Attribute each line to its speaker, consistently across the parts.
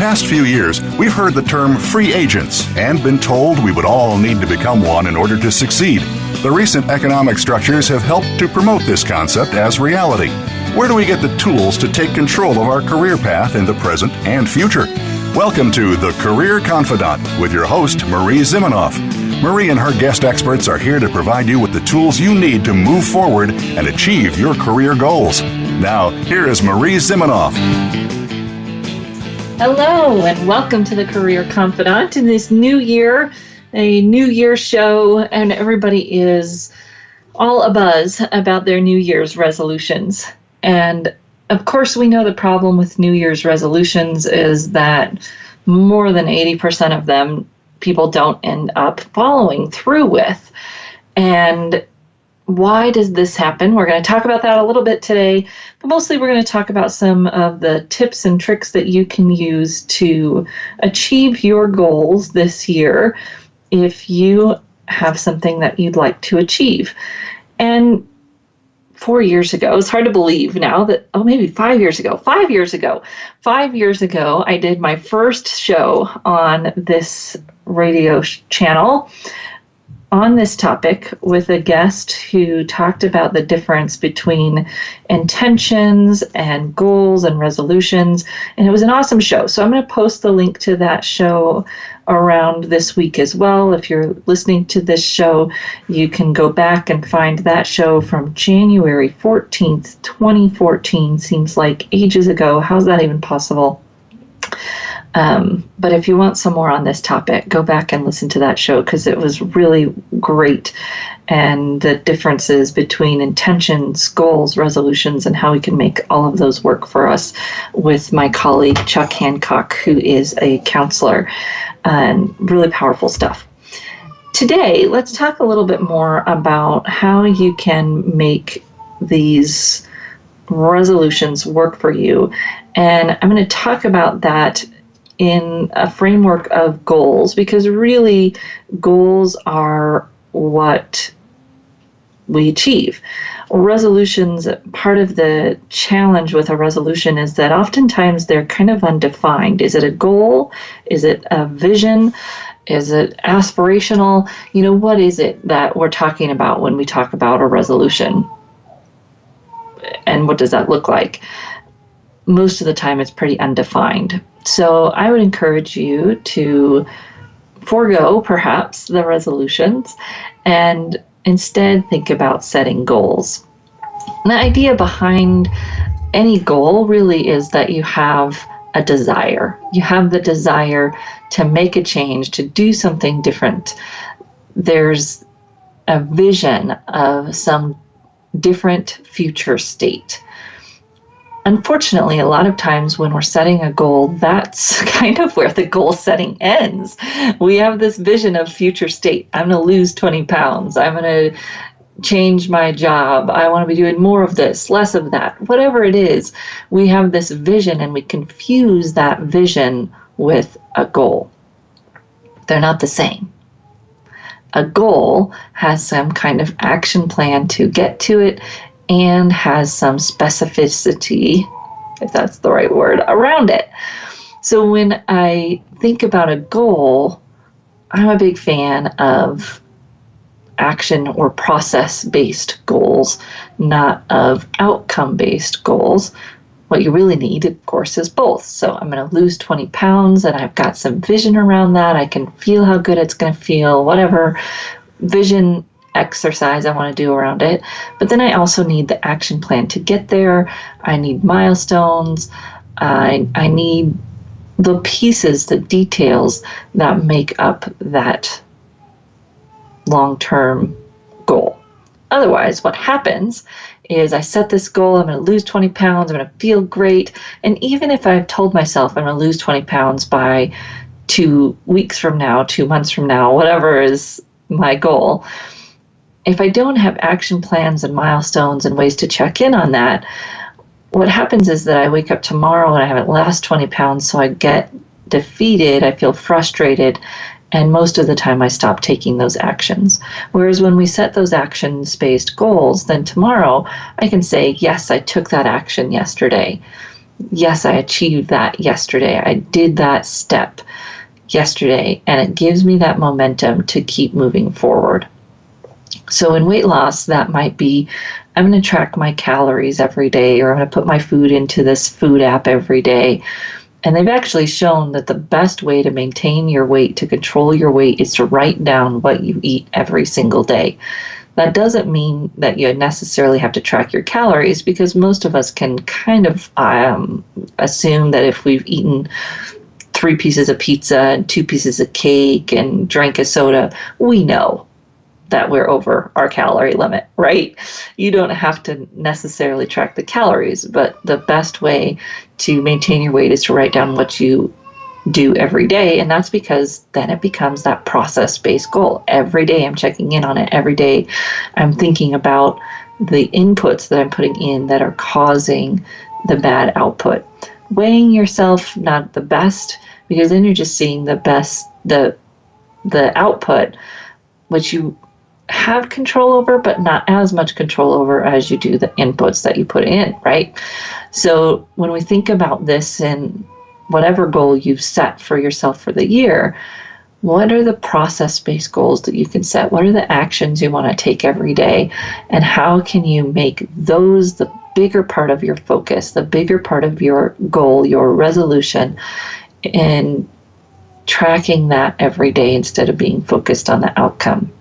Speaker 1: past few years, we've heard the term free agents and been told we would all need to become one in order to succeed. The recent economic structures have helped to promote this concept as reality. Where do we get the tools to take control of our career path in the present and future? Welcome to The Career Confidant with your host, Marie Zimenoff. Marie and her guest experts are here to provide you with the tools you need to move forward and achieve your career goals. Now, here is Marie Zimenoff.
Speaker 2: Hello, and welcome to The Career Confidant. In this new year, a New Year show, and everybody is all abuzz about their New Year's resolutions. And of course, we know the problem with New Year's resolutions is that more than 80% of them people don't end up following through with. And why does this happen? We're going to talk about that a little bit today, but mostly we're going to talk about some of the tips and tricks that you can use to achieve your goals this year if you have something that you'd like to achieve. And 4 years ago, it's hard to believe now that, maybe 5 years ago, 5 years ago, I did my first show on this radio channel on this topic with a guest who talked about the difference between intentions and goals and resolutions. And it was an awesome show. So I'm going to post the link to that show around this week as well. If you're listening to this show, you can go back and find that show from January 14th, 2014. Seems like ages ago. How's that even possible? But if you want some more on this topic, go back and listen to that show because it was really great. And the differences between intentions, goals, resolutions, and how we can make all of those work for us with my colleague, Chuck Hancock, who is a counselor, and really powerful stuff. Today, let's talk a little bit more about how you can make these resolutions work for you. And I'm going to talk about that in a framework of goals, because really goals are what we achieve. Resolutions, part of the challenge with a resolution is that oftentimes they're kind of undefined. Is it a goal? Is it a vision? Is it aspirational? What is it that we're talking about when we talk about a resolution? And what does that look like? Most of the time it's pretty undefined. So I would encourage you to forego perhaps the resolutions and instead think about setting goals. And the idea behind any goal really is that you have a desire. You have the desire to make a change, to do something different. There's a vision of some different future state. Unfortunately, a lot of times when we're setting a goal, that's kind of where the goal setting ends. We have this vision of future state. I'm going to lose 20 pounds. I'm going to change my job. I want to be doing more of this, less of that. Whatever it is, we have this vision and we confuse that vision with a goal. They're not the same. A goal has some kind of action plan to get to it and has some specificity, if that's the right word, around it. So when I think about a goal, I'm a big fan of action or process-based goals, not of outcome-based goals. What you really need, of course, is both. So I'm going to lose 20 pounds and I've got some vision around that. I can feel how good it's going to feel, whatever vision exercise I want to do around it. But then I also need the action plan to get there. I need milestones. I need the pieces, the details that make up that long-term goal. Otherwise, what happens is I set this goal, I'm going to lose 20 pounds, I'm going to feel great. And even if I've told myself I'm going to lose 20 pounds by 2 weeks from now, 2 months from now, whatever is my goal, if I don't have action plans and milestones and ways to check in on that, what happens is that I wake up tomorrow and I haven't lost 20 pounds, so I get defeated, I feel frustrated, and most of the time I stop taking those actions. Whereas when we set those action-based goals, then tomorrow I can say, yes, I took that action yesterday. yes, I achieved that yesterday. I did that step yesterday, and it gives me that momentum to keep moving forward. So in weight loss, that might be, I'm going to track my calories every day, or I'm going to put my food into this food app every day. And they've actually shown that the best way to maintain your weight, to control your weight, is to write down what you eat every single day. That doesn't mean that you necessarily have to track your calories, because most of us can kind of assume that if we've eaten 3 pieces of pizza and 2 pieces of cake and drank a soda, we know that we're over our calorie limit, right? You don't have to necessarily track the calories, but the best way to maintain your weight is to write down what you do every day. And that's because then it becomes that process-based goal. Every day I'm checking in on it. Every day I'm thinking about the inputs that I'm putting in that are causing the bad output. Weighing yourself, not the best, because then you're just seeing the best, the output, which you have control over, but not as much control over as you do the inputs that you put in, right? So when we think about this and whatever goal you've set for yourself for the year, what are the process-based goals that you can set? What are the actions you want to take every day? And how can you make those the bigger part of your focus, the bigger part of your goal, your resolution, and tracking that every day instead of being focused on the outcome?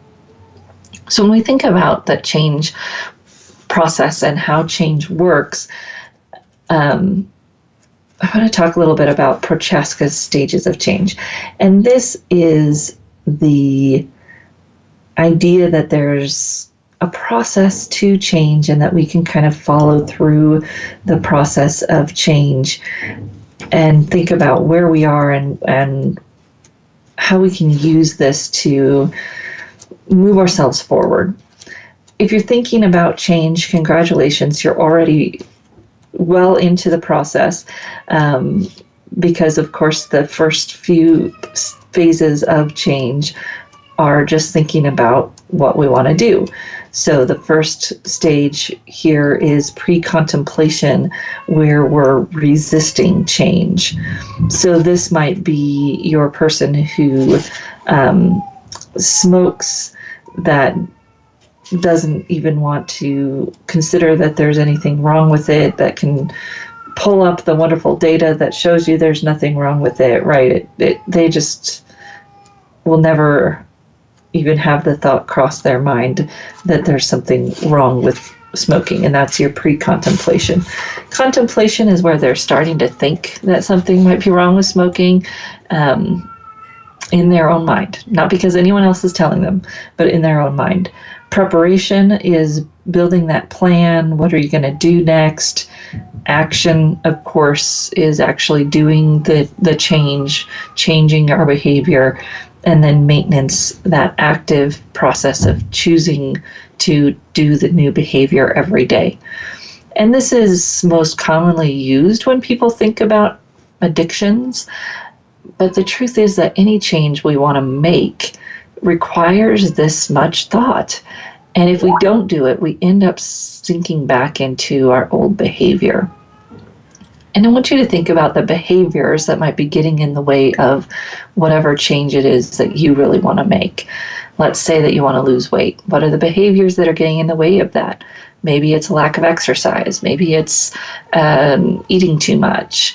Speaker 2: So when we think about the change process and how change works, I want to talk a little bit about Prochaska's stages of change. And this is the idea that there's a process to change and that we can kind of follow through the process of change and think about where we are and how we can use this to move ourselves forward. If you're thinking about change, congratulations, you're already well into the process, because of course the first few phases of change are just thinking about what we want to do. So the first stage here is pre-contemplation, where we're resisting change. So this might be your person who smokes, that doesn't even want to consider that there's anything wrong with it, that can pull up the wonderful data that shows you there's nothing wrong with it, right? They just will never even have the thought cross their mind that there's something wrong with smoking, and that's your pre-contemplation. Contemplation is where they're starting to think that something might be wrong with smoking, in their own mind, not because anyone else is telling them, but in their own mind. Preparation is building that plan. What are you going to do next? Action, of course, is actually doing the change, changing our behavior. And then maintenance, that active process of choosing to do the new behavior every day. And this is most commonly used when people think about addictions. But the truth is that any change we want to make requires this much thought. And if we don't do it, we end up sinking back into our old behavior. And I want you to think about the behaviors that might be getting in the way of whatever change it is that you really want to make. Let's say that you want to lose weight. What are the behaviors that are getting in the way of that? Maybe it's a lack of exercise. Maybe it's eating too much.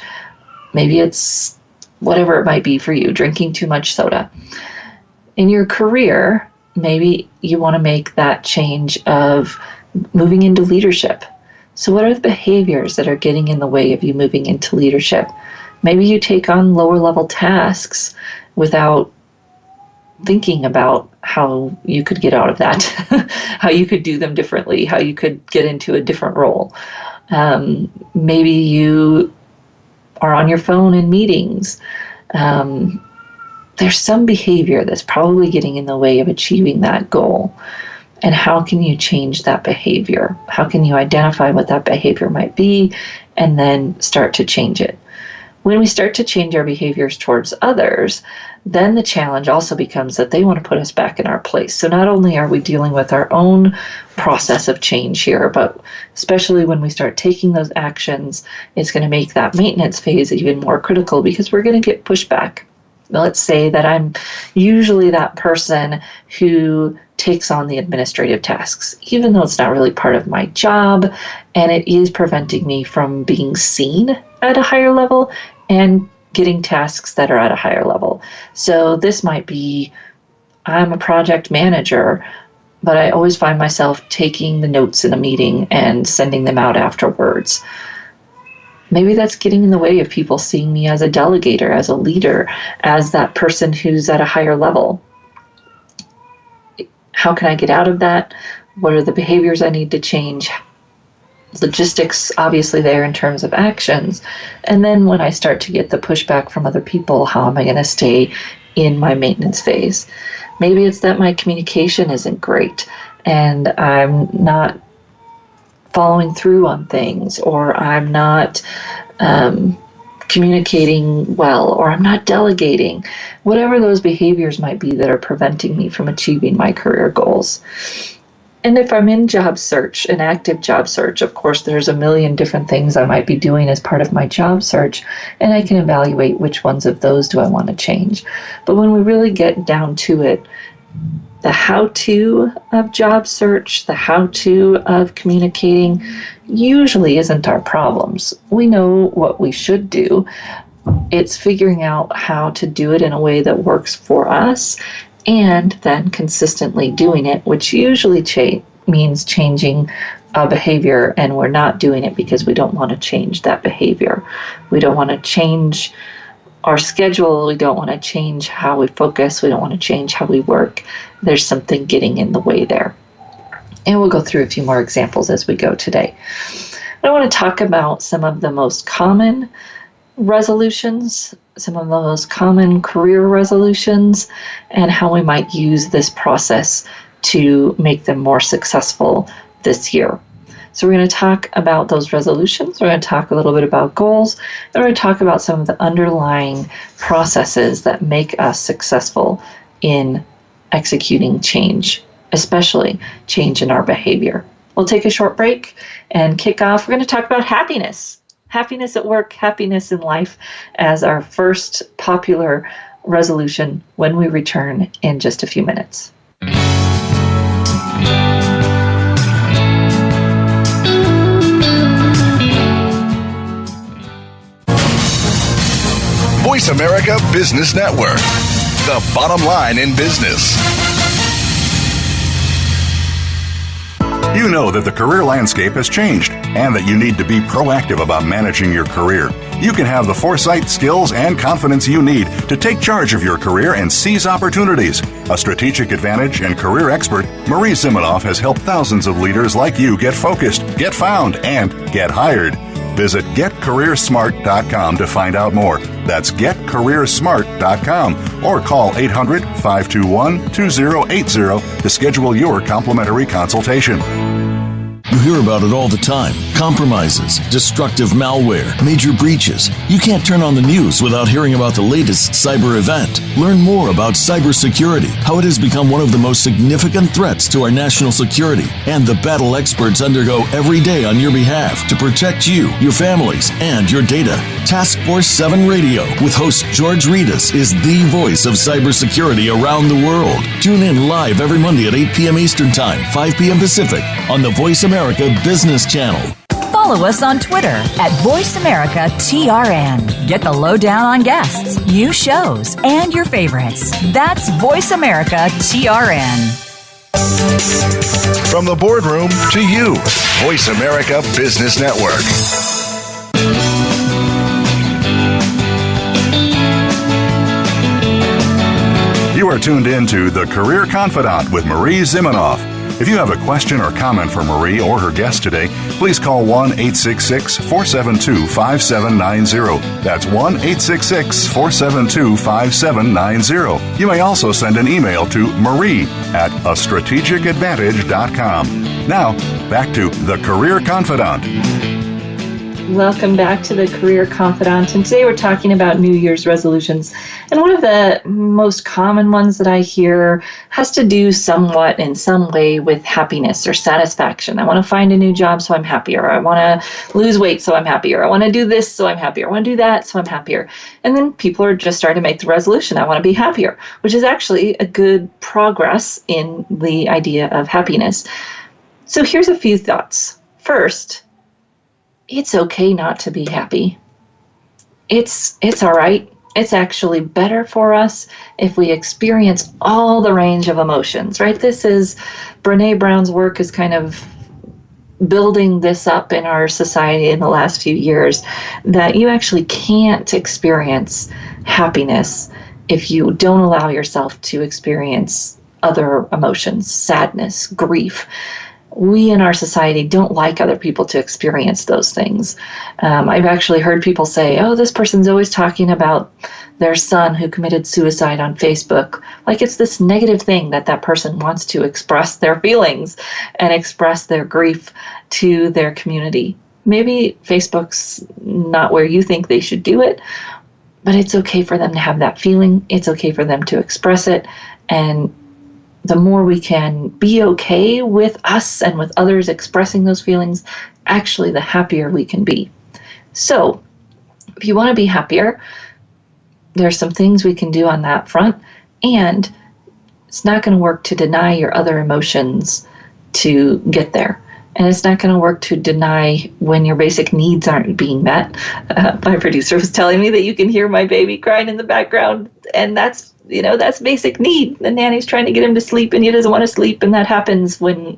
Speaker 2: Maybe it's whatever it might be for you, drinking too much soda. In your career, maybe you want to make that change of moving into leadership. So what are the behaviors that are getting in the way of you moving into leadership? Maybe you take on lower level tasks without thinking about how you could get out of that, how you could do them differently, how you could get into a different role. Maybe you are on your phone in meetings. There's some behavior that's probably getting in the way of achieving that goal. And how can you change that behavior? How can you identify what that behavior might be and then start to change it? When we start to change our behaviors towards others, then the challenge also becomes that they want to put us back in our place. So not only are we dealing with our own process of change here, but especially when we start taking those actions, it's going to make that maintenance phase even more critical because we're going to get pushback. Let's say that I'm usually that person who takes on the administrative tasks, even though it's not really part of my job, and it is preventing me from being seen at a higher level and getting tasks that are at a higher level. So this might be, I'm a project manager, but I always find myself taking the notes in a meeting and sending them out afterwards. Maybe that's getting in the way of people seeing me as a delegator, as a leader, as that person who's at a higher level. How can I get out of that? What are the behaviors I need to change? Logistics, obviously, there in terms of actions. And then when I start to get the pushback from other people, how am I going to stay in my maintenance phase? Maybe it's that my communication isn't great and I'm not following through on things, or I'm not communicating well, or I'm not delegating, whatever those behaviors might be that are preventing me from achieving my career goals. And if I'm in job search, an active job search, of course, there's a million different things I might be doing as part of my job search, and I can evaluate which ones of those do I want to change. But when we really get down to it, the how-to of job search, the how-to of communicating usually isn't our problems. We know what we should do. It's figuring out how to do it in a way that works for us and then consistently doing it, which usually means changing a behavior, and we're not doing it because we don't want to change that behavior. We don't want to change our schedule, we don't want to change how we focus, we don't want to change how we work. There's something getting in the way there. And we'll go through a few more examples as we go today. I want to talk about some of the most common resolutions, some of the most common career resolutions, and how we might use this process to make them more successful this year. So we're going to talk about those resolutions, we're going to talk a little bit about goals, and we're going to talk about some of the underlying processes that make us successful in executing change, especially change in our behavior. We'll take a short break and kick off. We're going to talk about happiness. Happiness at work, happiness in life as our first popular resolution when we return in just a few minutes.
Speaker 3: Voice America Business Network, the bottom line in business.
Speaker 1: You know that the career landscape has changed and that you need to be proactive about managing your career. You can have the foresight, skills, and confidence you need to take charge of your career and seize opportunities. A strategic advantage and career expert, Marie Zimenoff has helped thousands of leaders like you get focused, get found, and get hired. Visit getcareersmart.com to find out more. That's getcareersmart.com or call 800-521-2080 to schedule your complimentary consultation.
Speaker 4: You hear about it all the time. Compromises, destructive malware, major breaches. You can't turn on the news without hearing about the latest cyber event. Learn more about cybersecurity, how it has become one of the most significant threats to our national security, and the battle experts undergo every day on your behalf to protect you, your families, and your data. Task Force 7 Radio with host George Reedus is the voice of cybersecurity around the world. Tune in live every Monday at 8 p.m. Eastern Time, 5 p.m. Pacific on the Voice America Business Channel.
Speaker 5: Follow us on Twitter at VoiceAmericaTRN. Get the lowdown on guests, new shows, and your favorites. That's VoiceAmericaTRN.
Speaker 3: From the boardroom to you, Voice America Business Network.
Speaker 1: You are tuned in to The Career Confidante with Marie Zimenoff. If you have a question or comment for Marie or her guest today, please call 1-866-472-5790. That's 1-866-472-5790. You may also send an email to marie@astrategicadvantage.com. Now, back to The Career Confidante.
Speaker 2: Welcome back to the Career Confidant. And today we're talking about New Year's resolutions. And one of the most common ones that I hear has to do somewhat in some way with happiness or satisfaction. I want to find a new job so I'm happier. I want to lose weight so I'm happier. I want to do this so I'm happier. I want to do that so I'm happier. And then people are just starting to make the resolution, I want to be happier, which is actually a good progress in the idea of happiness. So here's a few thoughts. First, it's okay not to be happy. It's all right. It's actually better for us if we experience all the range of emotions, right? This is Brené Brown's work is kind of building this up in our society in the last few years, that you actually can't experience happiness if you don't allow yourself to experience other emotions, sadness, grief. We in our society don't like other people to experience those things. I've actually heard people say, oh, this person's always talking about their son who committed suicide on Facebook. Like it's this negative thing that person wants to express their feelings and express their grief to their community. Maybe Facebook's not where you think they should do it, but it's okay for them to have that feeling. It's okay for them to express it. And the more we can be okay with us and with others expressing those feelings, actually the happier we can be. So if you want to be happier, there's some things we can do on that front, and it's not going to work to deny your other emotions to get there. And it's not going to work to deny when your basic needs aren't being met. My producer was telling me that you can hear my baby crying in the background, and that's basic need. The nanny's trying to get him to sleep, and he doesn't want to sleep, and that happens when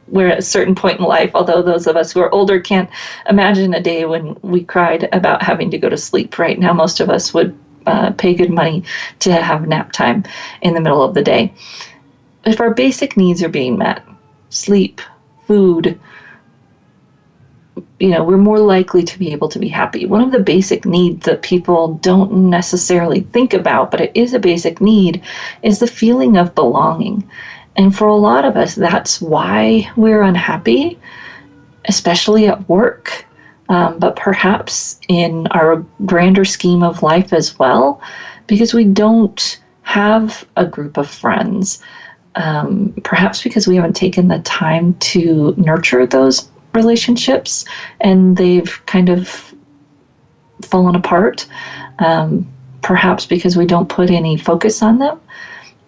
Speaker 2: we're at a certain point in life, although those of us who are older can't imagine a day when we cried about having to go to sleep. Right now, most of us would pay good money to have nap time in the middle of the day. If our basic needs are being met, sleep, food, we're more likely to be able to be happy. One of the basic needs that people don't necessarily think about, but it is a basic need, is the feeling of belonging. And for a lot of us, that's why we're unhappy, especially at work, but perhaps in our grander scheme of life as well, because we don't have a group of friends. Perhaps because we haven't taken the time to nurture those relationships and they've kind of fallen apart. Perhaps because we don't put any focus on them,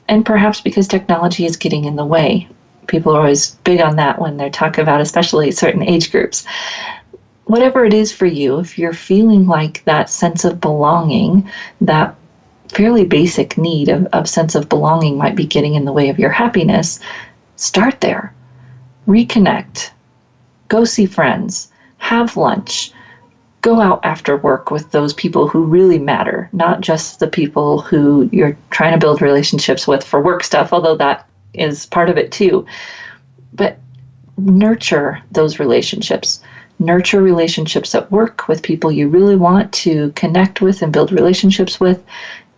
Speaker 2: and perhaps because technology is getting in the way. People are always big on that when they're talking about especially certain age groups. Whatever it is for you, if you're feeling like that sense of belonging, that fairly basic need of sense of belonging might be getting in the way of your happiness, start there. Reconnect. Go see friends. Have lunch. Go out after work with those people who really matter, not just the people who you're trying to build relationships with for work stuff, although that is part of it too. But nurture those relationships. Nurture relationships at work with people you really want to connect with and build relationships with,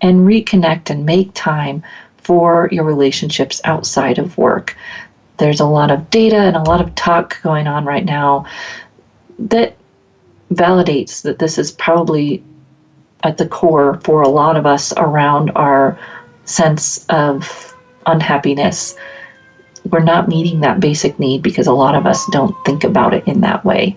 Speaker 2: and reconnect and make time for your relationships outside of work. There's a lot of data and a lot of talk going on right now that validates that this is probably at the core for a lot of us around our sense of unhappiness. We're not meeting that basic need because a lot of us don't think about it in that way.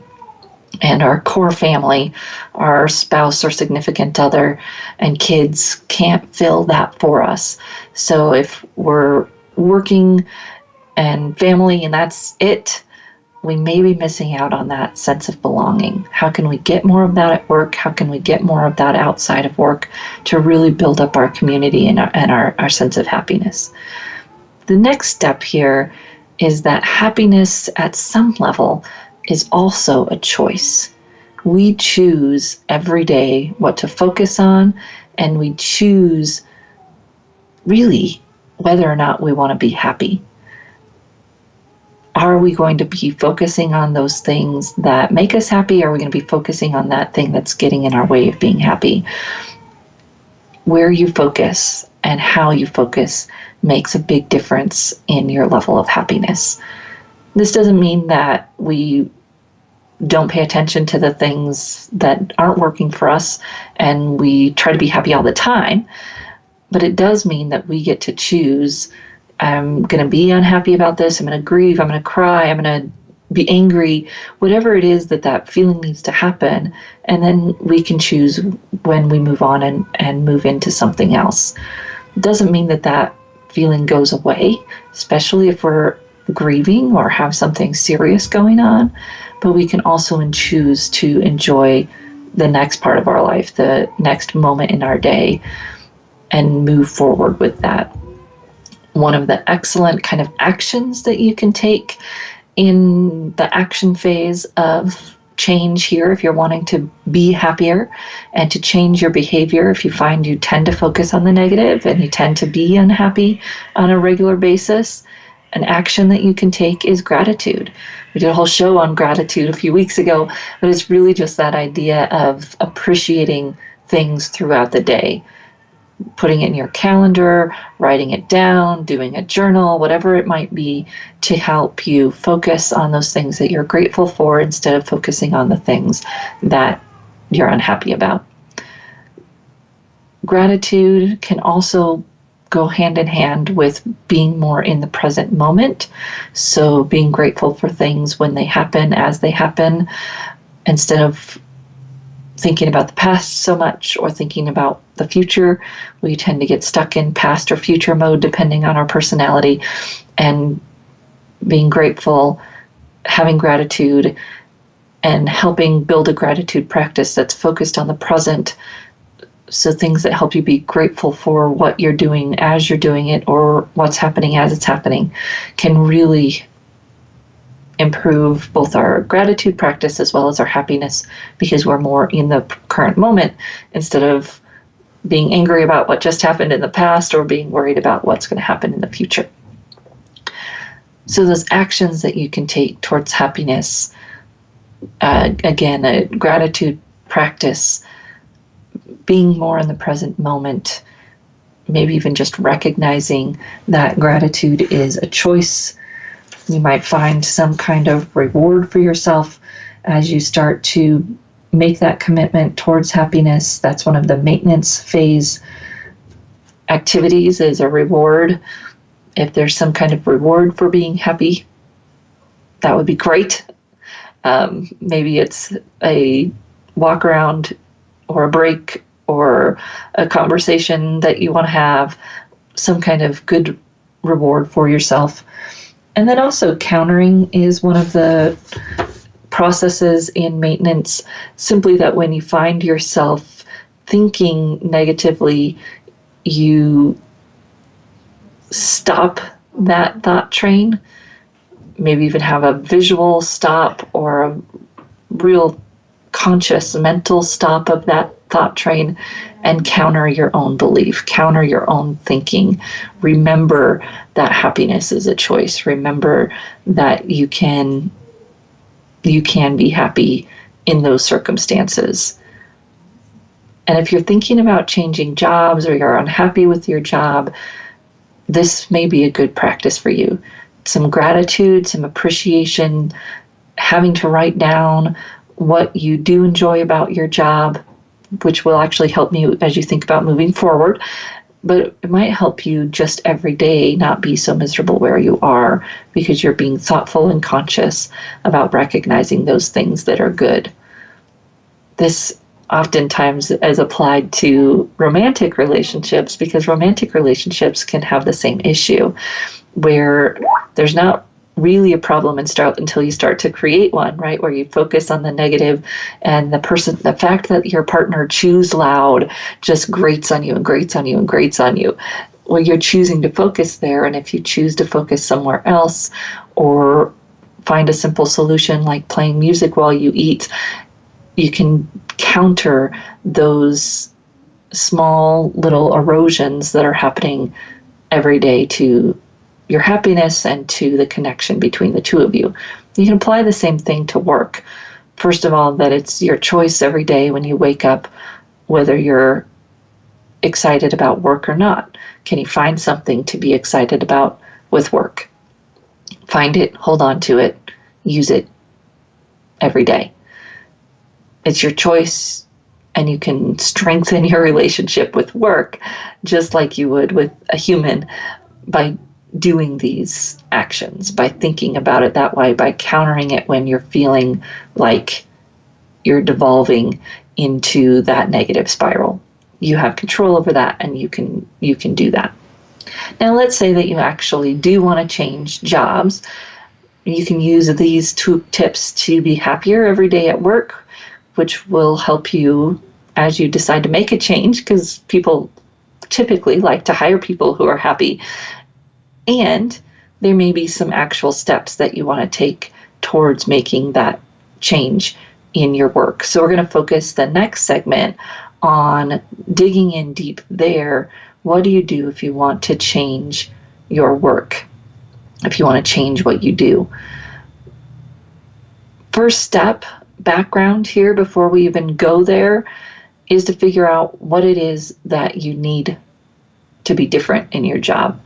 Speaker 2: And our core family, our spouse or significant other and kids can't fill that for us. So if we're working and family and that's it, we may be missing out on that sense of belonging. How can we get more of that at work? How can we get more of that outside of work to really build up our community and our sense of happiness? The next step here is that happiness at some level is also a choice. We choose every day what to focus on, and we choose really whether or not we want to be happy. Are we going to be focusing on those things that make us happy? Or are we going to be focusing on that thing that's getting in our way of being happy? Where you focus and how you focus makes a big difference in your level of happiness. This doesn't mean that we don't pay attention to the things that aren't working for us, and we try to be happy all the time. But it does mean that we get to choose, I'm going to be unhappy about this, I'm going to grieve, I'm going to cry, I'm going to be angry, whatever it is that feeling needs to happen. And then we can choose when we move on and move into something else. It doesn't mean that feeling goes away, especially if we're grieving or have something serious going on, but we can also choose to enjoy the next part of our life, the next moment in our day, and move forward with that. One of the excellent kind of actions that you can take in the action phase of change here, if you're wanting to be happier and to change your behavior, if you find you tend to focus on the negative and you tend to be unhappy on a regular basis, an action that you can take is gratitude. We did a whole show on gratitude a few weeks ago, but it's really just that idea of appreciating things throughout the day. Putting it in your calendar, writing it down, doing a journal, whatever it might be, to help you focus on those things that you're grateful for instead of focusing on the things that you're unhappy about. Gratitude can also go hand in hand with being more in the present moment. So being grateful for things when they happen, as they happen, instead of thinking about the past so much or thinking about the future. We tend to get stuck in past or future mode depending on our personality. And being grateful, having gratitude, and helping build a gratitude practice that's focused on the present. So things that help you be grateful for what you're doing as you're doing it, or what's happening as it's happening, can really improve both our gratitude practice as well as our happiness, because we're more in the current moment instead of being angry about what just happened in the past or being worried about what's going to happen in the future. So those actions that you can take towards happiness, again, a gratitude practice, being more in the present moment, maybe even just recognizing that gratitude is a choice. You might find some kind of reward for yourself as you start to make that commitment towards happiness. That's one of the maintenance phase activities, is a reward. If there's some kind of reward for being happy, that would be great. Maybe it's a walk around or a break or a conversation that you want to have, some kind of good reward for yourself. And then also countering is one of the processes in maintenance, simply that when you find yourself thinking negatively, you stop that thought train, maybe even have a visual stop or a real conscious mental stop of that thought train, and counter your own belief, counter your own thinking. Remember that happiness is a choice. Remember that you can be happy in those circumstances. And if you're thinking about changing jobs or you're unhappy with your job, this may be a good practice for you. Some gratitude, some appreciation, having to write down what you do enjoy about your job, which will actually help you as you think about moving forward. But it might help you just every day not be so miserable where you are, because you're being thoughtful and conscious about recognizing those things that are good. This oftentimes is applied to romantic relationships, because romantic relationships can have the same issue, where there's not really a problem until you start to create one, right? Where you focus on the negative, and the fact that your partner chews loud just grates on you and grates on you and grates on you. Well, you're choosing to focus there, and if you choose to focus somewhere else, or find a simple solution like playing music while you eat, you can counter those small little erosions that are happening every day to your happiness and to the connection between the two of you. You can apply the same thing to work. First of all, that it's your choice every day when you wake up whether you're excited about work or not. Can you find something to be excited about with work? Find it, hold on to it, use it. every day. It's your choice, and you can strengthen your relationship with work just like you would with a human by doing these actions, by thinking about it that way, by countering it when you're feeling like you're devolving into that negative spiral. You have control over that, and you can do that. Now, let's say that you actually do want to change jobs. You can use these 2 tips to be happier every day at work, which will help you as you decide to make a change, because people typically like to hire people who are happy. And there may be some actual steps that you want to take towards making that change in your work. So we're going to focus the next segment on digging in deep there. What do you do if you want to change your work? If you want to change what you do? First step, background here before we even go there, is to figure out what it is that you need to be different in your job.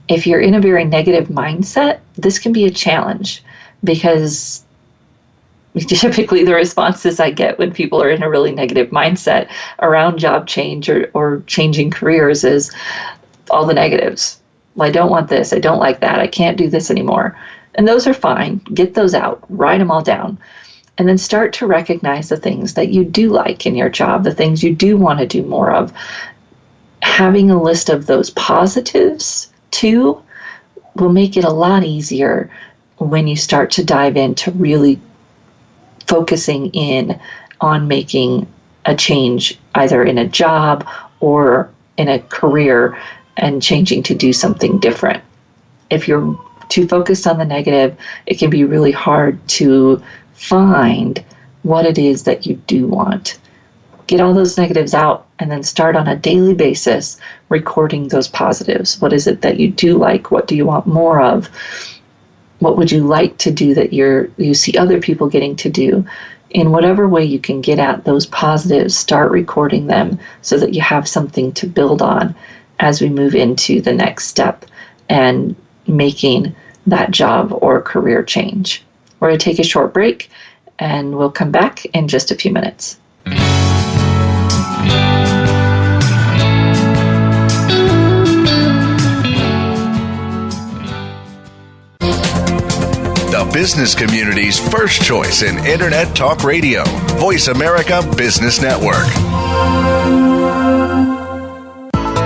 Speaker 2: If you're in a very negative mindset, this can be a challenge, because typically the responses I get when people are in a really negative mindset around job change or changing careers is all the negatives. Well, I don't want this. I don't like that. I can't do this anymore. And those are fine. Get those out. Write them all down. And then start to recognize the things that you do like in your job, the things you do want to do more of. Having a list of those positives too will make it a lot easier when you start to dive into really focusing in on making a change either in a job or in a career and changing to do something different. If you're too focused on the negative, it can be really hard to find what it is that you do want. Get all those negatives out and then start on a daily basis recording those positives. What is it that you do like? What do you want more of? What would you like to do that you see other people getting to do? In whatever way you can get at those positives, start recording them so that you have something to build on as we move into the next step and making that job or career change. We're going to take a short break, and we'll come back in just a few minutes.
Speaker 3: The business community's first choice in Internet Talk Radio. Voice America Business Network.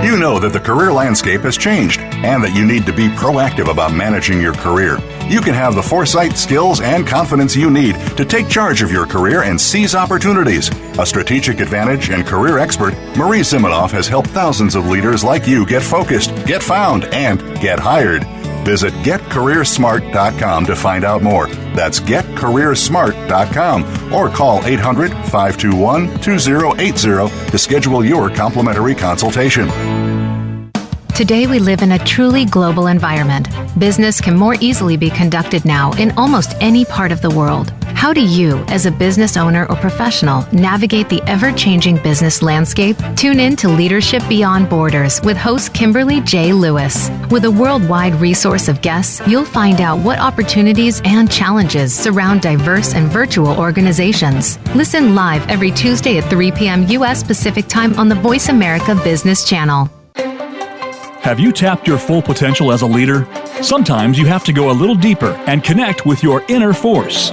Speaker 1: You know that the career landscape has changed and that you need to be proactive about managing your career. You can have the foresight, skills, and confidence you need to take charge of your career and seize opportunities. A strategic advantage and career expert, Marie Zimenoff has helped thousands of leaders like you get focused, get found, and get hired. Visit getcareersmart.com to find out more. That's getcareersmart.com or call 800-521-2080 to schedule your complimentary consultation.
Speaker 6: Today we live in a truly global environment. Business can more easily be conducted now in almost any part of the world. How do you, as a business owner or professional, navigate the ever-changing business landscape? Tune in to Leadership Beyond Borders with host Kimberly J. Lewis. With a worldwide resource of guests, you'll find out what opportunities and challenges surround diverse and virtual organizations. Listen live every Tuesday at 3 p.m. U.S. Pacific Time on the Voice America Business Channel.
Speaker 7: Have you tapped your full potential as a leader? Sometimes you have to go a little deeper and connect with your inner force.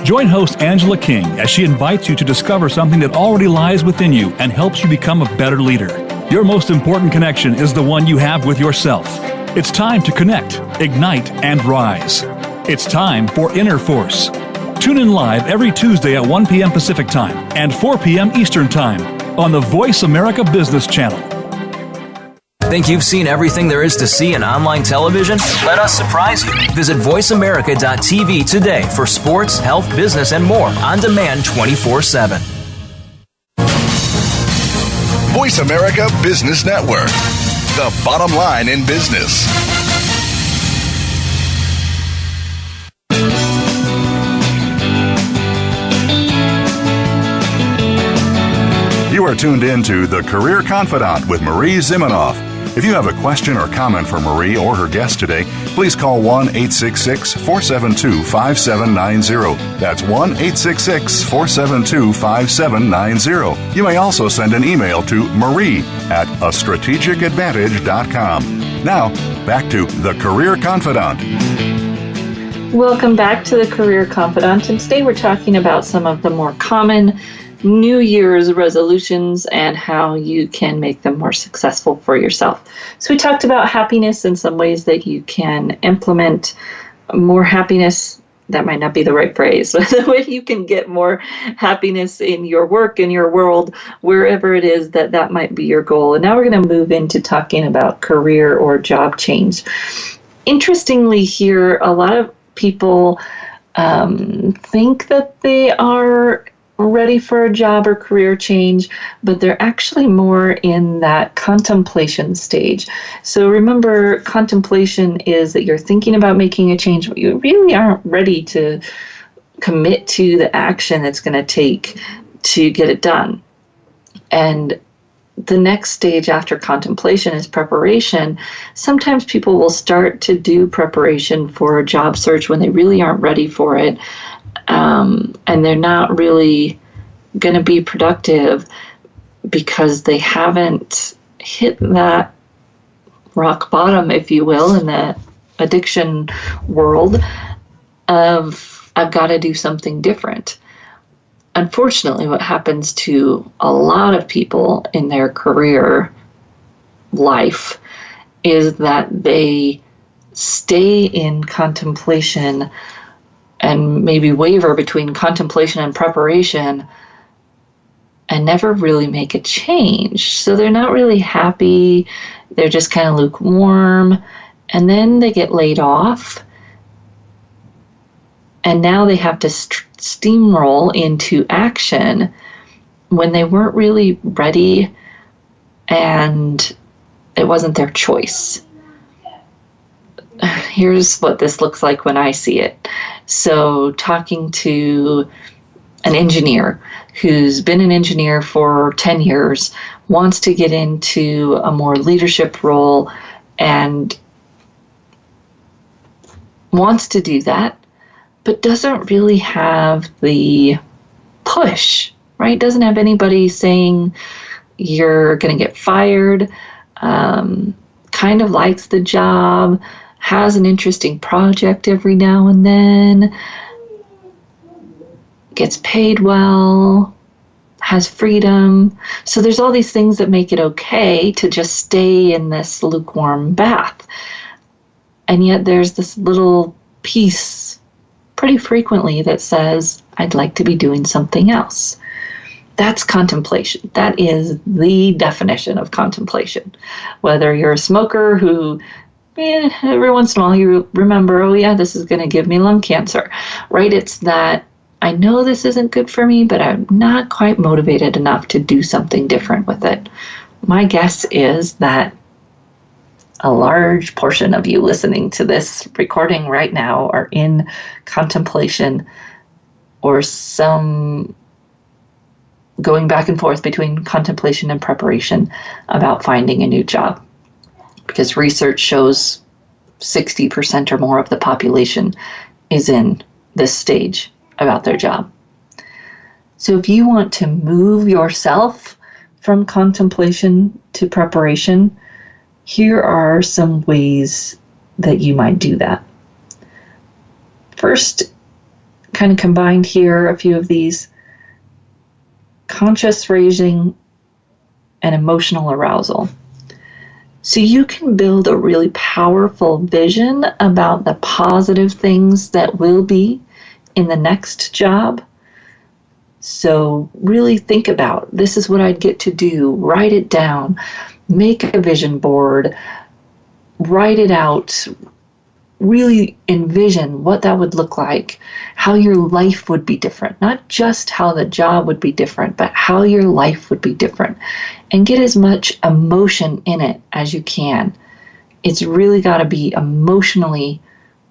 Speaker 7: Join host Angela King as she invites you to discover something that already lies within you and helps you become a better leader. Your most important connection is the one you have with yourself. It's time to connect, ignite, and rise. It's time for Inner Force. Tune in live every Tuesday at 1 p.m. Pacific Time and 4 p.m. Eastern Time on the Voice America Business Channel.
Speaker 8: Think you've seen everything there is to see in online television? Let us surprise you. Visit voiceamerica.tv today for sports, health, business, and more on demand 24/7.
Speaker 3: Voice America Business Network. The bottom line in business.
Speaker 1: You are tuned in to The Career Confidant with Marie Zimenoff. If you have a question or comment for Marie or her guest today, please call 1-866-472-5790. That's 1-866-472-5790. You may also send an email to marie@astrategicadvantage.com. Now, back to The Career Confidant.
Speaker 2: Welcome back to The Career Confidant, and today we're talking about some of the more common New Year's resolutions and how you can make them more successful for yourself. So we talked about happiness and some ways that you can implement more happiness. That might not be the right phrase, but the way you can get more happiness in your work, in your world, wherever it is that might be your goal. And now we're going to move into talking about career or job change. Interestingly here, a lot of people think that they are ready for a job or career change, but they're actually more in that contemplation stage. So remember, contemplation is that you're thinking about making a change, but you really aren't ready to commit to the action it's going to take to get it done. And the next stage after contemplation is preparation. Sometimes people will start to do preparation for a job search when they really aren't ready for it. And they're not really going to be productive because they haven't hit that rock bottom, if you will, in the addiction world of, I've got to do something different. Unfortunately, what happens to a lot of people in their career life is that they stay in contemplation and maybe waver between contemplation and preparation and never really make a change. So they're not really happy. They're just kind of lukewarm. And then they get laid off. And now they have to steamroll into action when they weren't really ready and it wasn't their choice. Here's what this looks like when I see it. So talking to an engineer who's been an engineer for 10 years, wants to get into a more leadership role and wants to do that, but doesn't really have the push, right? Doesn't have anybody saying you're going to get fired, kind of likes the job, has an interesting project every now and then, gets paid well, has freedom. So there's all these things that make it okay to just stay in this lukewarm bath. And yet there's this little piece pretty frequently that says, I'd like to be doing something else. That's contemplation. That is the definition of contemplation. Whether you're a smoker who every once in a while you remember, oh yeah, this is going to give me lung cancer, right? It's that I know this isn't good for me, but I'm not quite motivated enough to do something different with it. My guess is that a large portion of you listening to this recording right now are in contemplation or some going back and forth between contemplation and preparation about finding a new job. Because research shows 60% or more of the population is in this stage about their job. So if you want to move yourself from contemplation to preparation, here are some ways that you might do that. First, kind of combined here, a few of these: conscious raising and emotional arousal. So you can build a really powerful vision about the positive things that will be in the next job. So really think about, this is what I'd get to do. Write it down. Make a vision board. Write it out. Really envision what that would look like, how your life would be different. Not just how the job would be different, but how your life would be different. And get as much emotion in it as you can. It's really got to be emotionally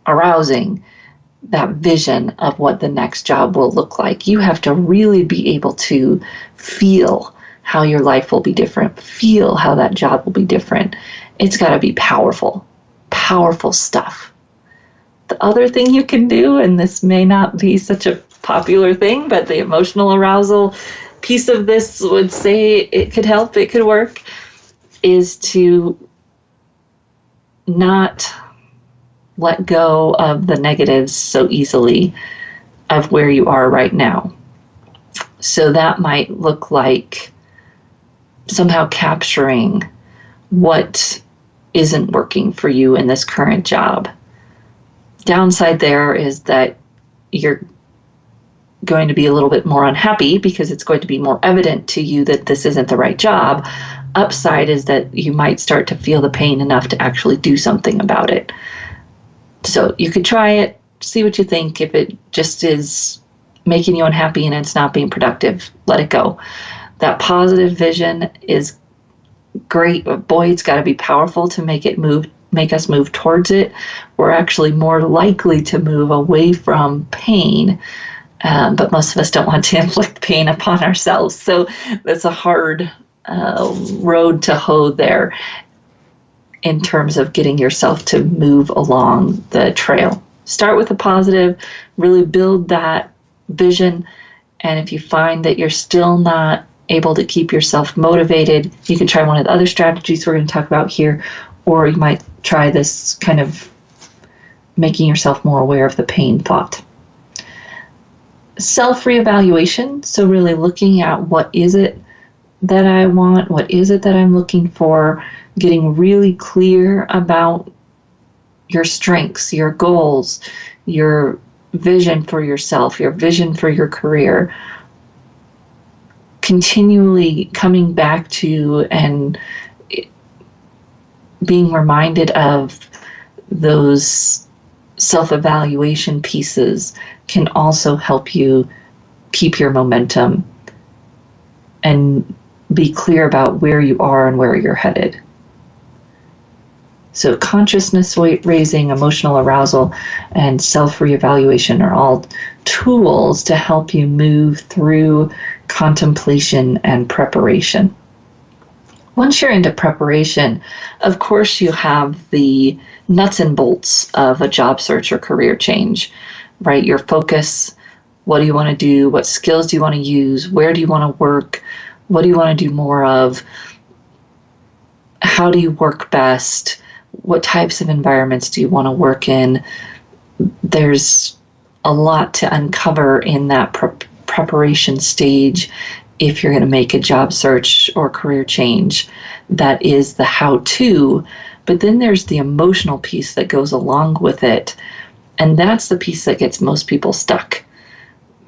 Speaker 2: arousing, that vision of what the next job will look like. You have to really be able to feel how your life will be different, feel how that job will be different. It's got to be powerful powerful stuff. The other thing you can do, and this may not be such a popular thing, but the emotional arousal piece of this would say it could help, it could work, is to not let go of the negatives so easily of where you are right now. So that might look like somehow capturing what isn't working for you in this current job. Downside there is that you're going to be a little bit more unhappy because it's going to be more evident to you that this isn't the right job. Upside is that you might start to feel the pain enough to actually do something about it. So you could try it, see what you think. If it just is making you unhappy and it's not being productive, let it go. That positive vision is great, but boy, it's got to be powerful to make us move towards it. We're actually more likely to move away from pain, but most of us don't want to inflict pain upon ourselves. So that's a hard road to hoe there in terms of getting yourself to move along the trail. Start with a positive, really build that vision, and if you find that you're still not able to keep yourself motivated, you can try one of the other strategies we're going to talk about here, or you might try this kind of making yourself more aware of the pain thought. Self-reevaluation, so really looking at what is it that I want, what is it that I'm looking for, getting really clear about your strengths, your goals, your vision for yourself, your vision for your career. Continually coming back to and being reminded of those self-evaluation pieces can also help you keep your momentum and be clear about where you are and where you're headed. So consciousness raising, emotional arousal, and self-reevaluation are all tools to help you move through contemplation and preparation. Once you're into preparation, of course you have the nuts and bolts of a job search or career change, right? Your focus, what do you want to do? What skills do you want to use? Where do you want to work? What do you want to do more of? How do you work best? What types of environments do you want to work in? There's a lot to uncover in that preparation stage if you're going to make a job search or career change. That is the how-to, but then there's the emotional piece that goes along with it, and that's the piece that gets most people stuck.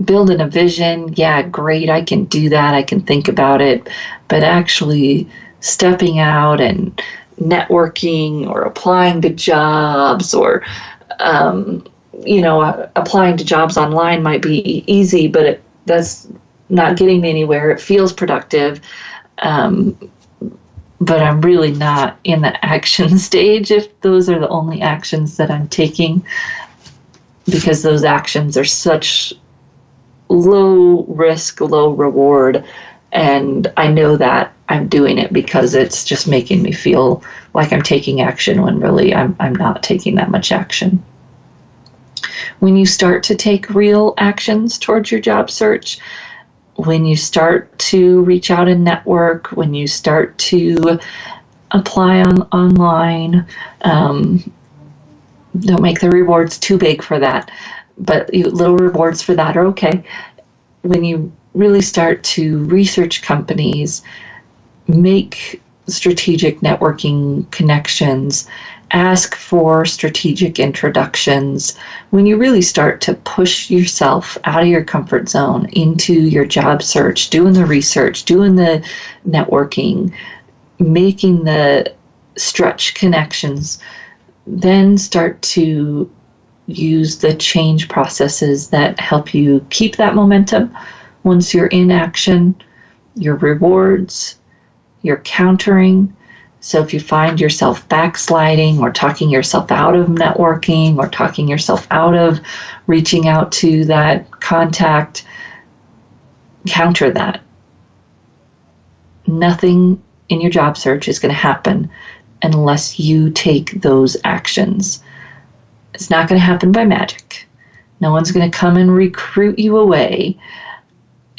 Speaker 2: Building a vision, yeah, great, I can do that, I can think about it, but actually stepping out and networking or applying to jobs or applying to jobs online might be easy, but that's not getting me anywhere. It feels productive, but I'm really not in the action stage if those are the only actions that I'm taking, because those actions are such low risk, low reward, and I know that I'm doing it because it's just making me feel like I'm taking action when really I'm not taking that much action. When you start to take real actions towards your job search, when you start to reach out and network, when you start to apply online, don't make the rewards too big for that, but little rewards for that are okay. When you really start to research companies, make strategic networking connections, ask for strategic introductions, when you really start to push yourself out of your comfort zone into your job search, doing the research, doing the networking, making the stretch connections, then start to use the change processes that help you keep that momentum. Once you're in action, your rewards, your countering. So if you find yourself backsliding or talking yourself out of networking or talking yourself out of reaching out to that contact, counter that. Nothing in your job search is going to happen unless you take those actions. It's not going to happen by magic. No one's going to come and recruit you away,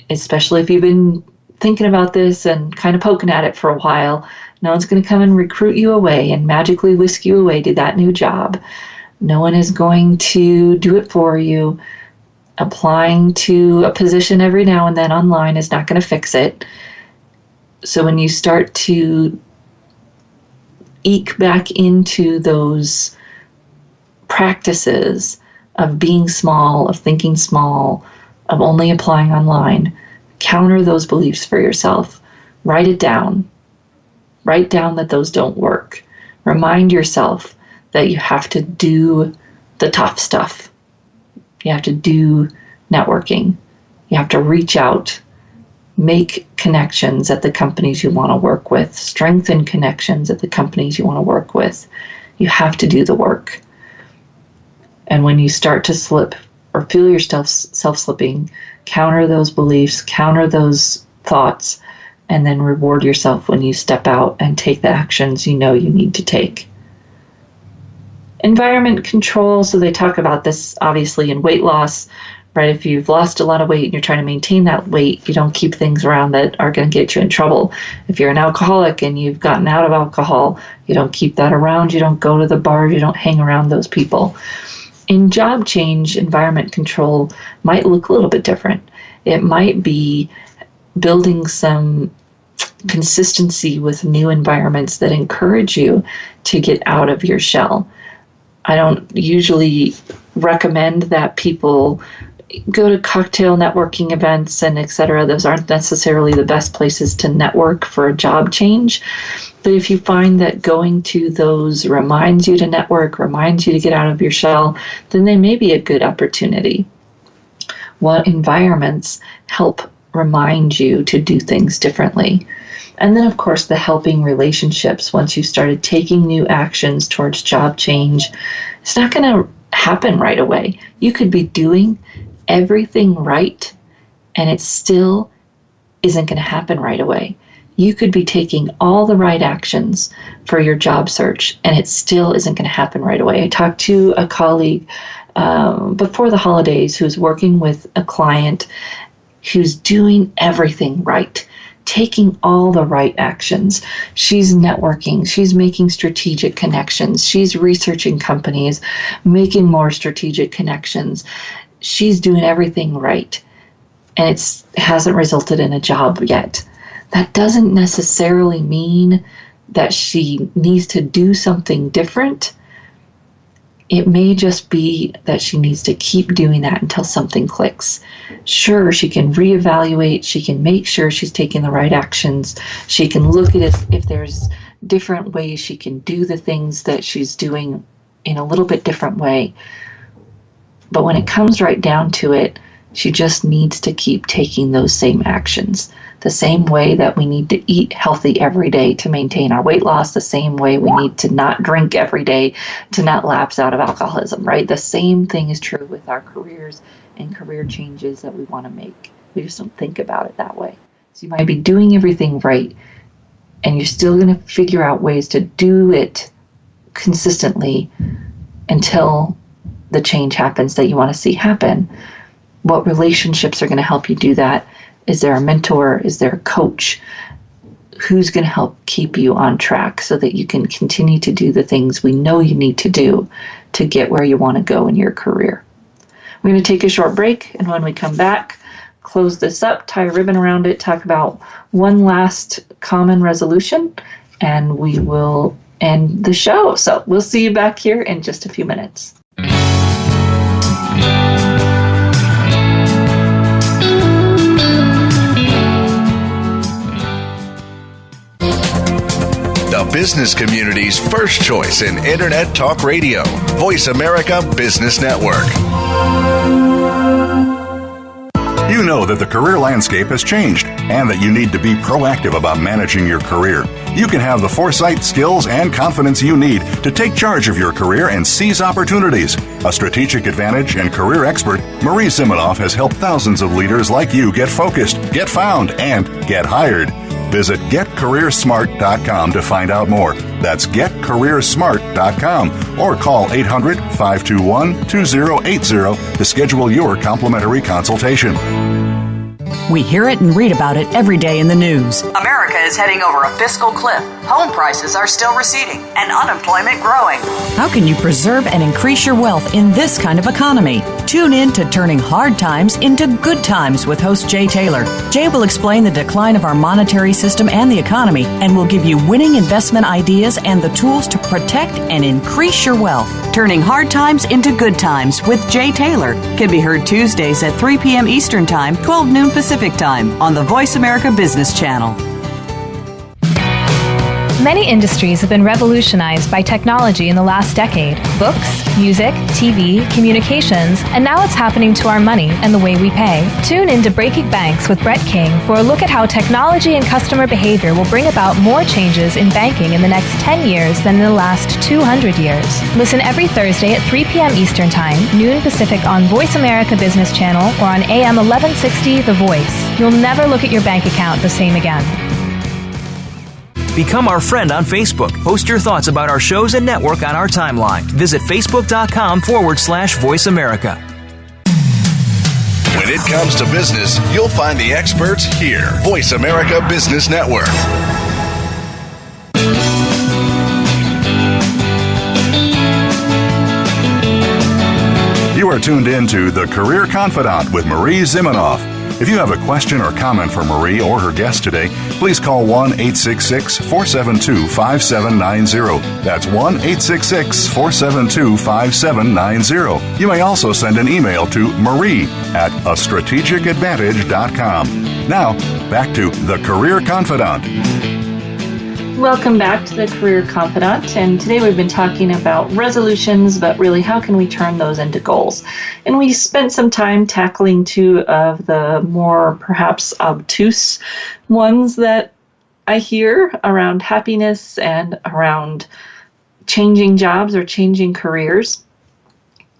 Speaker 2: especially if you've been thinking about this and kind of poking at it for a while. No one's going to come and recruit you away and magically whisk you away to that new job. No one is going to do it for you. Applying to a position every now and then online is not going to fix it. So when you start to eke back into those practices of being small, of thinking small, of only applying online, counter those beliefs for yourself. Write it down. Write down that those don't work. Remind yourself that you have to do the tough stuff. You have to do networking. You have to reach out, make connections at the companies you want to work with, strengthen connections at the companies you want to work with. You have to do the work. And when you start to slip or feel yourself self-slipping, counter those beliefs, counter those thoughts, and then reward yourself when you step out and take the actions you know you need to take. Environment control, so they talk about this obviously in weight loss, right? If you've lost a lot of weight and you're trying to maintain that weight, you don't keep things around that are going to get you in trouble. If you're an alcoholic and you've gotten out of alcohol, you don't keep that around. You don't go to the bar. You don't hang around those people. In job change, environment control might look a little bit different. It might be building some consistency with new environments that encourage you to get out of your shell. I don't usually recommend that people go to cocktail networking events and etc. Those aren't necessarily the best places to network for a job change. But if you find that going to those reminds you to network, reminds you to get out of your shell, then they may be a good opportunity. What environments help remind you to do things differently? And then, of course, the helping relationships. Once you started taking new actions towards job change, it's not going to happen right away. You could be doing everything right, and it still isn't going to happen right away. You could be taking all the right actions for your job search, and it still isn't going to happen right away. I talked to a colleague before the holidays who's working with a client who's doing everything right, taking all the right actions. She's networking, she's making strategic connections, she's researching companies, making more strategic connections. She's doing everything right, and it hasn't resulted in a job yet. That doesn't necessarily mean that she needs to do something different. It may just be that she needs to keep doing that until something clicks. Sure, she can reevaluate. She can make sure she's taking the right actions. She can look at it if there's different ways she can do the things that she's doing in a little bit different way. But when it comes right down to it, she just needs to keep taking those same actions. The same way that we need to eat healthy every day to maintain our weight loss, the same way we need to not drink every day to not lapse out of alcoholism, right? The same thing is true with our careers and career changes that we want to make. We just don't think about it that way. So you might be doing everything right, and you're still going to figure out ways to do it consistently until the change happens that you want to see happen. What relationships are going to help you do that? Is there a mentor? Is there a coach? Who's going to help keep you on track so that you can continue to do the things we know you need to do to get where you want to go in your career? We're going to take a short break, and when we come back, close this up, tie a ribbon around it, talk about one last common resolution, and we will end the show. So we'll see you back here in just a few minutes.
Speaker 3: The business community's first choice in Internet Talk Radio. Voice America Business Network.
Speaker 1: You know that the career landscape has changed and that you need to be proactive about managing your career. You can have the foresight, skills, and confidence you need to take charge of your career and seize opportunities. A strategic advantage and career expert, Marie Zimenoff has helped thousands of leaders like you get focused, get found, and get hired. Visit GetCareerSmart.com to find out more. That's getcareersmart.com or call 800-521-2080 to schedule your complimentary consultation.
Speaker 5: We hear it and read about it every day in the news.
Speaker 9: America is heading over a fiscal cliff. Home prices are still receding and unemployment growing.
Speaker 5: How can you preserve and increase your wealth in this kind of economy? Tune in to Turning Hard Times into Good Times with host Jay Taylor. Jay will explain the decline of our monetary system and the economy and will give you winning investment ideas and the tools to protect and increase your wealth. Turning Hard Times into Good Times with Jay Taylor can be heard Tuesdays at 3 p.m. Eastern Time, 12 noon Pacific Time on the Voice America Business Channel.
Speaker 10: Many industries have been revolutionized by technology in the last decade. Books, music, TV, communications, and now it's happening to our money and the way we pay. Tune in to Breaking Banks with Brett King for a look at how technology and customer behavior will bring about more changes in banking in the next 10 years than in the last 200 years. Listen every Thursday at 3 p.m. Eastern Time, noon Pacific on Voice America Business Channel or on AM 1160 The Voice. You'll never look at your bank account the same again.
Speaker 8: Become our friend on Facebook. Post your thoughts about our shows and network on our timeline. Visit facebook.com/Voice America.
Speaker 3: When it comes to business, you'll find the experts here. Voice America Business Network.
Speaker 1: You are tuned in to The Career Confidant with Marie Zimenoff. If you have a question or comment for Marie or her guest today, please call 1-866-472-5790. That's 1-866-472-5790. You may also send an email to marie@astrategicadvantage.com. Now, back to The Career Confidant.
Speaker 2: Welcome back to the Career Confidant, and today we've been talking about resolutions, but really how can we turn those into goals? And we spent some time tackling two of the more perhaps obtuse ones that I hear around happiness and around changing jobs or changing careers.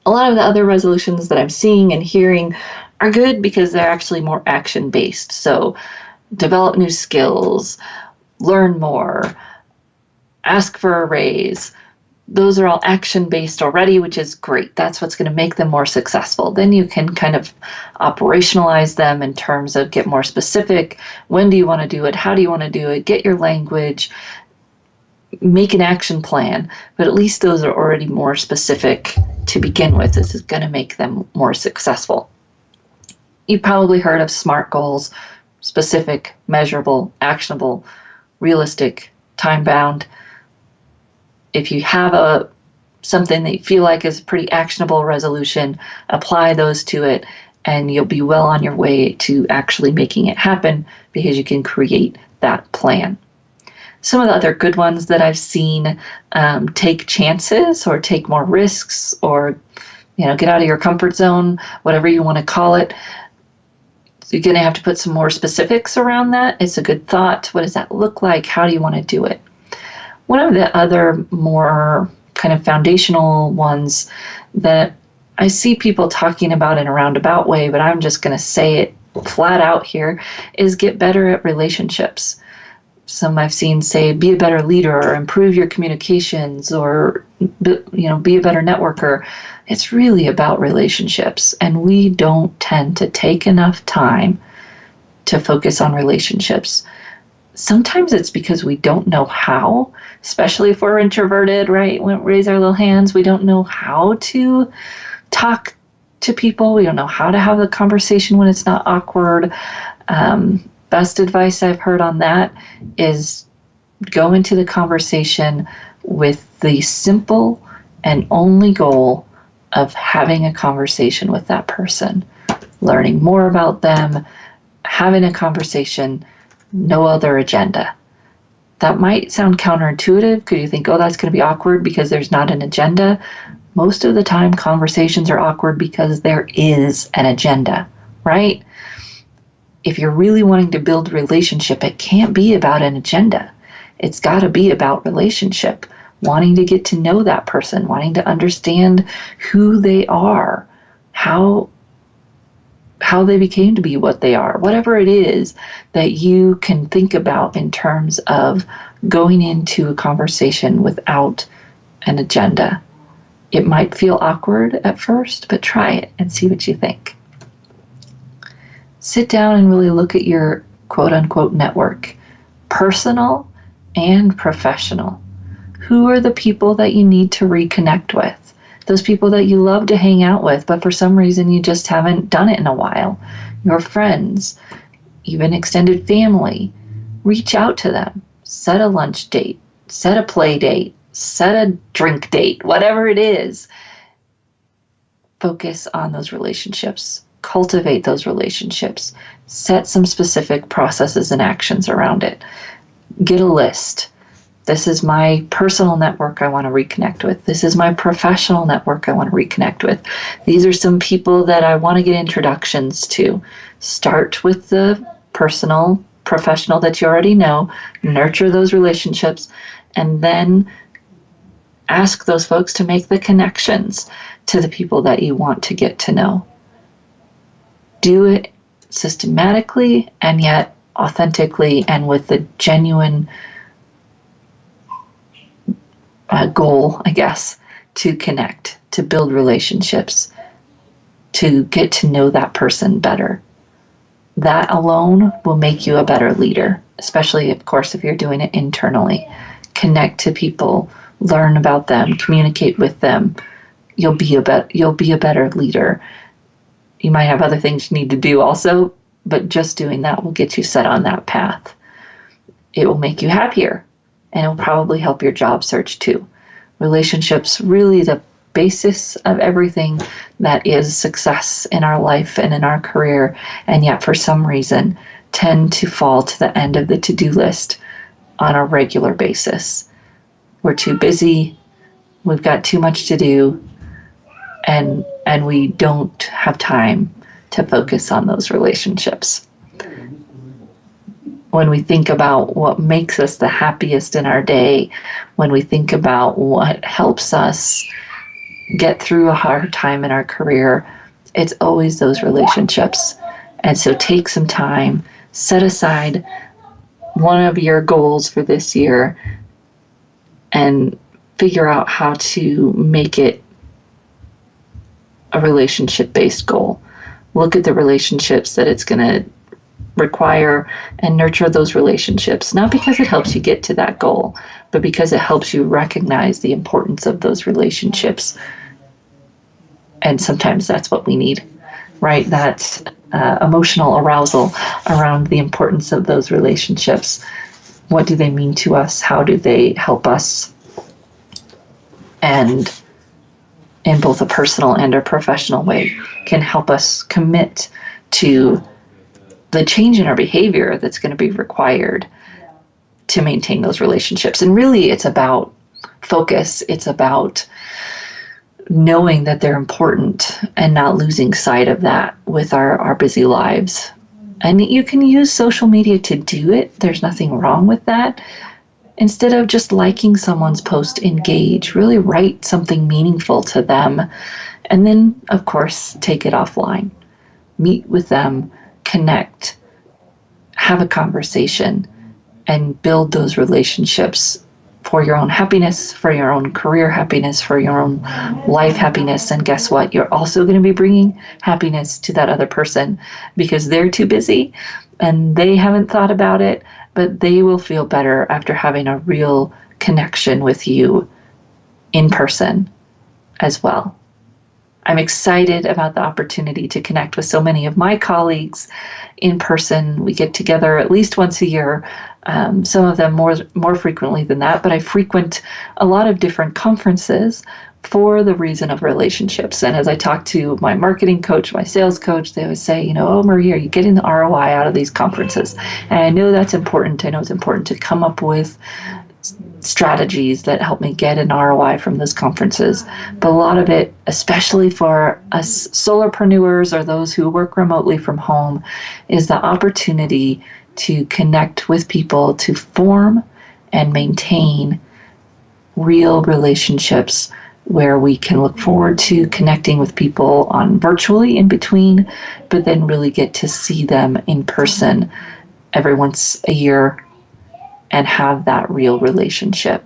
Speaker 2: A lot of the other resolutions that I'm seeing and hearing are good because they're actually more action-based. So develop new skills, learn more, ask for a raise. Those are all action-based already, which is great. That's what's going to make them more successful. Then you can kind of operationalize them in terms of get more specific. When do you want to do it? How do you want to do it? Get your language. Make an action plan. But at least those are already more specific to begin with. This is going to make them more successful. You've probably heard of SMART goals: specific, measurable, actionable, realistic, time-bound. If you have something that you feel like is a pretty actionable resolution, apply those to it, and you'll be well on your way to actually making it happen because you can create that plan. Some of the other good ones that I've seen, take chances or take more risks, or get out of your comfort zone, whatever you want to call it. So you're going to have to put some more specifics around that. It's a good thought. What does that look like? How do you want to do it? One of the other more kind of foundational ones that I see people talking about in a roundabout way, but I'm just going to say it flat out here, is get better at relationships. Some I've seen say be a better leader or improve your communications or be a better networker. It's really about relationships, and we don't tend to take enough time to focus on relationships. Sometimes it's because we don't know how, especially if we're introverted, right? We raise our little hands. We don't know how to talk to people. We don't know how to have the conversation when it's not awkward. Best advice I've heard on that is go into the conversation with the simple and only goal of having a conversation with that person, learning more about them, having a conversation, no other agenda. That might sound counterintuitive because you think, that's going to be awkward because there's not an agenda. Most of the time, conversations are awkward because there is an agenda, right? If you're really wanting to build a relationship, it can't be about an agenda. It's got to be about relationship, wanting to get to know that person, wanting to understand who they are, how how they became to be what they are, whatever it is that you can think about in terms of going into a conversation without an agenda. It might feel awkward at first, but try it and see what you think. Sit down and really look at your quote-unquote network, personal and professional. Who are the people that you need to reconnect with? Those people that you love to hang out with, but for some reason you just haven't done it in a while. Your friends, even extended family. Reach out to them. Set a lunch date. Set a play date. Set a drink date. Whatever it is. Focus on those relationships. Cultivate those relationships. Set some specific processes and actions around it. Get a list. This is my personal network I want to reconnect with. This is my professional network I want to reconnect with. These are some people that I want to get introductions to. Start with the personal, professional that you already know. Nurture those relationships. And then ask those folks to make the connections to the people that you want to get to know. Do it systematically and yet authentically and with the genuine goal, I guess, to connect, to build relationships, to get to know that person better. That alone will make you a better leader, especially, of course, if you're doing it internally. Connect to people, learn about them, communicate with them. You'll be a better leader. You might have other things you need to do also, but just doing that will get you set on that path. It will make you happier, and it will probably help your job search too. Relationships, really the basis of everything that is success in our life and in our career, and yet for some reason tend to fall to the end of the to-do list on a regular basis. We're too busy, we've got too much to do, and we don't have time to focus on those relationships. When we think about what makes us the happiest in our day, when we think about what helps us get through a hard time in our career, it's always those relationships. And so take some time, set aside one of your goals for this year, and figure out how to make it a relationship-based goal. Look at the relationships that it's going to require and nurture those relationships, not because it helps you get to that goal, but because it helps you recognize the importance of those relationships. And sometimes that's what we need, right? That's emotional arousal around the importance of those relationships. What do they mean to us? How do they help us? And in both a personal and a professional way, can help us commit to the change in our behavior that's going to be required to maintain those relationships. And really, it's about focus. It's about knowing that they're important and not losing sight of that with our busy lives. And you can use social media to do it. There's nothing wrong with that. Instead of just liking someone's post, engage, really write something meaningful to them. And then, of course, take it offline. Meet with them, connect, have a conversation, and build those relationships for your own happiness, for your own career happiness, for your own life happiness. And guess what? You're also going to be bringing happiness to that other person because they're too busy and they haven't thought about it, but they will feel better after having a real connection with you in person as well. I'm excited about the opportunity to connect with so many of my colleagues in person. We get together at least once a year, some of them more frequently than that, but I frequent a lot of different conferences for the reason of relationships. And as I talk to my marketing coach, my sales coach, they always say, oh, Marie, are you getting the ROI out of these conferences? And I know that's important. I know it's important to come up with strategies that help me get an ROI from those conferences. But a lot of it, especially for us solopreneurs or those who work remotely from home, is the opportunity to connect with people, to form and maintain real relationships where we can look forward to connecting with people on virtually in between, but then really get to see them in person every once a year and have that real relationship.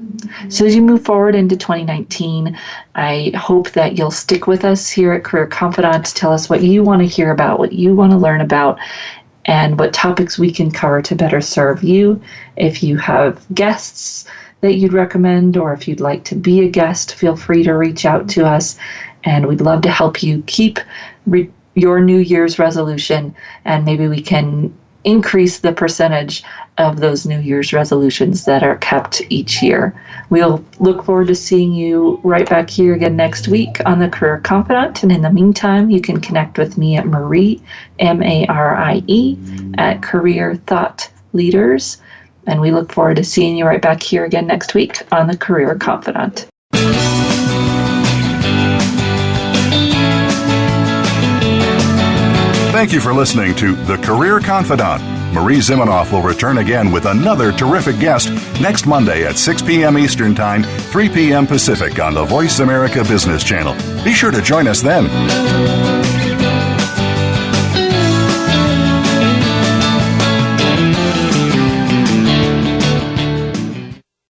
Speaker 2: So as you move forward into 2019, I hope that you'll stick with us here at Career Confidante. Tell us what you want to hear about, what you want to learn about, and what topics we can cover to better serve you. If you have guests that you'd recommend, or if you'd like to be a guest, feel free to reach out to us, and we'd love to help you keep your New Year's resolution, and maybe we can increase the percentage of those New Year's resolutions that are kept each year. We'll look forward to seeing you right back here again next week on the Career Confidante. And in the meantime, you can connect with me at Marie, M-A-R-I-E, at Career Thought Leaders. And we look forward to seeing you right back here again next week on the Career Confidante.
Speaker 1: Thank you for listening to The Career Confidante. Marie Zimenoff will return again with another terrific guest next Monday at 6 p.m. Eastern Time, 3 p.m. Pacific on the Voice America Business Channel. Be sure to join us then.